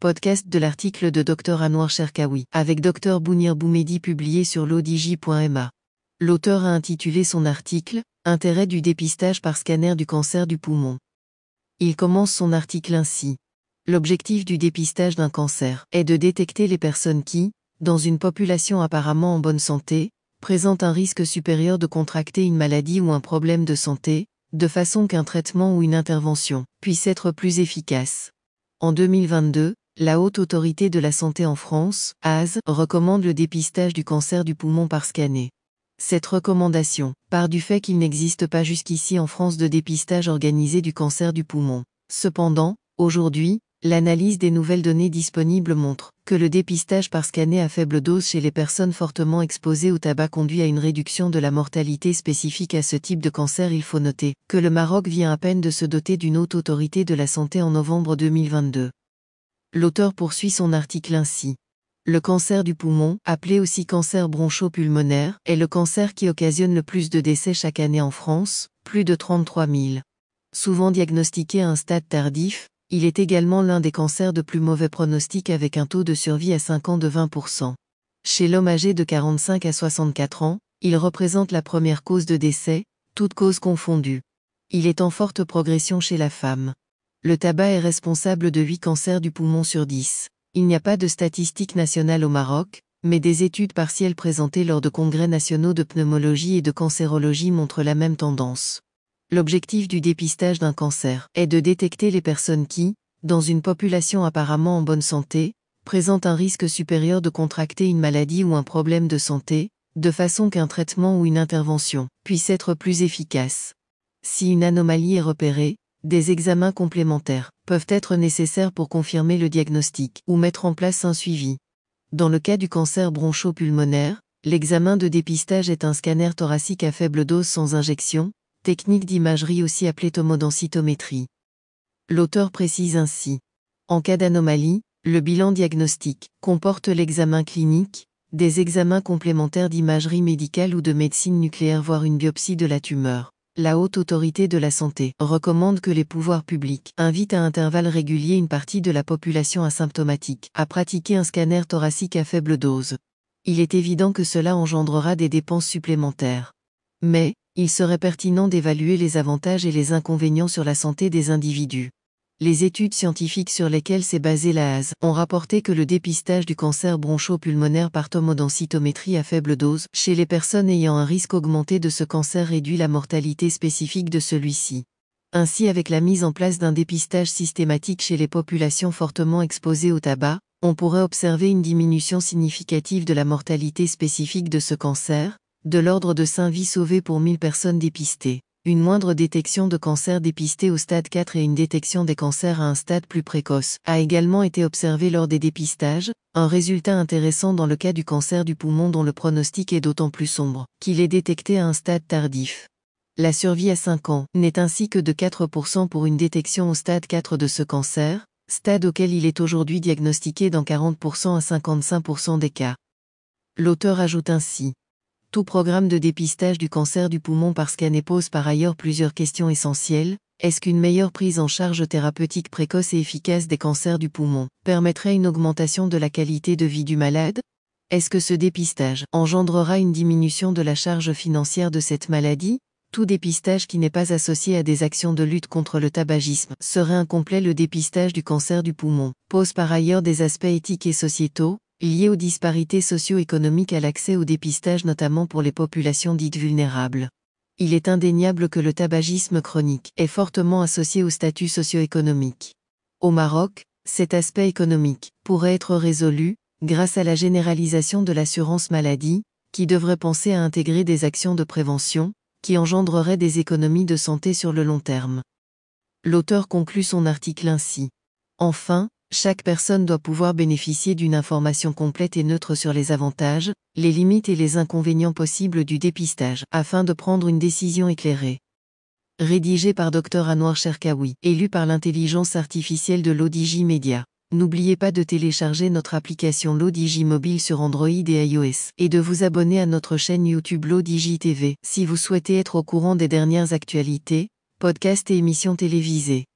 podcast de l'article de Dr Anouar Cherkaoui, avec Dr Bounir Boumedi publié sur l'odj.ma. L'auteur a intitulé son article « Intérêt du dépistage par scanner du cancer du poumon ». Il commence son article ainsi. L'objectif du dépistage d'un cancer est de détecter les personnes qui, dans une population apparemment en bonne santé, présentent un risque supérieur de contracter une maladie ou un problème de santé, de façon qu'un traitement ou une intervention puisse être plus efficace. En 2022, la Haute Autorité de la Santé en France, HAS, recommande le dépistage du cancer du poumon par scanner. Cette recommandation part du fait qu'il n'existe pas jusqu'ici en France de dépistage organisé du cancer du poumon. Cependant, aujourd'hui, l'analyse des nouvelles données disponibles montre que le dépistage par scanner à faible dose chez les personnes fortement exposées au tabac conduit à une réduction de la mortalité spécifique à ce type de cancer. Il faut noter que le Maroc vient à peine de se doter d'une haute autorité de la santé en novembre 2022. L'auteur poursuit son article ainsi. Le cancer du poumon, appelé aussi cancer broncho-pulmonaire, est le cancer qui occasionne le plus de décès chaque année en France, plus de 33 000. Souvent diagnostiqué à un stade tardif, il est également l'un des cancers de plus mauvais pronostic avec un taux de survie à 5 ans de 20%. Chez l'homme âgé de 45 à 64 ans, il représente la première cause de décès, toutes causes confondues. Il est en forte progression chez la femme. Le tabac est responsable de 8 cancers du poumon sur 10. Il n'y a pas de statistiques nationales au Maroc, mais des études partielles présentées lors de congrès nationaux de pneumologie et de cancérologie montrent la même tendance. L'objectif du dépistage d'un cancer est de détecter les personnes qui, dans une population apparemment en bonne santé, présentent un risque supérieur de contracter une maladie ou un problème de santé, de façon qu'un traitement ou une intervention puisse être plus efficace. Si une anomalie est repérée, des examens complémentaires peuvent être nécessaires pour confirmer le diagnostic ou mettre en place un suivi. Dans le cas du cancer broncho-pulmonaire, l'examen de dépistage est un scanner thoracique à faible dose sans injection, technique d'imagerie aussi appelée tomodensitométrie. L'auteur précise ainsi. En cas d'anomalie, le bilan diagnostique comporte l'examen clinique, des examens complémentaires d'imagerie médicale ou de médecine nucléaire voire une biopsie de la tumeur. La Haute Autorité de la Santé recommande que les pouvoirs publics invitent à intervalles réguliers une partie de la population asymptomatique à pratiquer un scanner thoracique à faible dose. Il est évident que cela engendrera des dépenses supplémentaires. Mais, il serait pertinent d'évaluer les avantages et les inconvénients sur la santé des individus. Les études scientifiques sur lesquelles s'est basée la HAS ont rapporté que le dépistage du cancer broncho-pulmonaire par tomodensitométrie à faible dose chez les personnes ayant un risque augmenté de ce cancer réduit la mortalité spécifique de celui-ci. Ainsi, avec la mise en place d'un dépistage systématique chez les populations fortement exposées au tabac, on pourrait observer une diminution significative de la mortalité spécifique de ce cancer, de l'ordre de 5 vies sauvées pour 1000 personnes dépistées. Une moindre détection de cancer dépisté au stade 4 et une détection des cancers à un stade plus précoce a également été observée lors des dépistages, un résultat intéressant dans le cas du cancer du poumon dont le pronostic est d'autant plus sombre qu'il est détecté à un stade tardif. La survie à 5 ans n'est ainsi que de 4% pour une détection au stade 4 de ce cancer, stade auquel il est aujourd'hui diagnostiqué dans 40% à 55% des cas. L'auteur ajoute ainsi. Tout programme de dépistage du cancer du poumon par scanner pose par ailleurs plusieurs questions essentielles. Est-ce qu'une meilleure prise en charge thérapeutique précoce et efficace des cancers du poumon permettrait une augmentation de la qualité de vie du malade? Est-ce que ce dépistage engendrera une diminution de la charge financière de cette maladie? Tout dépistage qui n'est pas associé à des actions de lutte contre le tabagisme serait incomplet. Le dépistage du cancer du poumon pose par ailleurs des aspects éthiques et sociétaux, liés aux disparités socio-économiques à l'accès au dépistage notamment pour les populations dites vulnérables. Il est indéniable que le tabagisme chronique est fortement associé au statut socio-économique. Au Maroc, cet aspect économique pourrait être résolu grâce à la généralisation de l'assurance maladie, qui devrait penser à intégrer des actions de prévention, qui engendreraient des économies de santé sur le long terme. L'auteur conclut son article ainsi. Enfin, chaque personne doit pouvoir bénéficier d'une information complète et neutre sur les avantages, les limites et les inconvénients possibles du dépistage, afin de prendre une décision éclairée. Rédigé par Dr Anouar Cherkaoui, élu par l'intelligence artificielle de l'ODJ Media. N'oubliez pas de télécharger notre application l'ODJ mobile sur Android et iOS, et de vous abonner à notre chaîne YouTube l'ODJ TV, si vous souhaitez être au courant des dernières actualités, podcasts et émissions télévisées.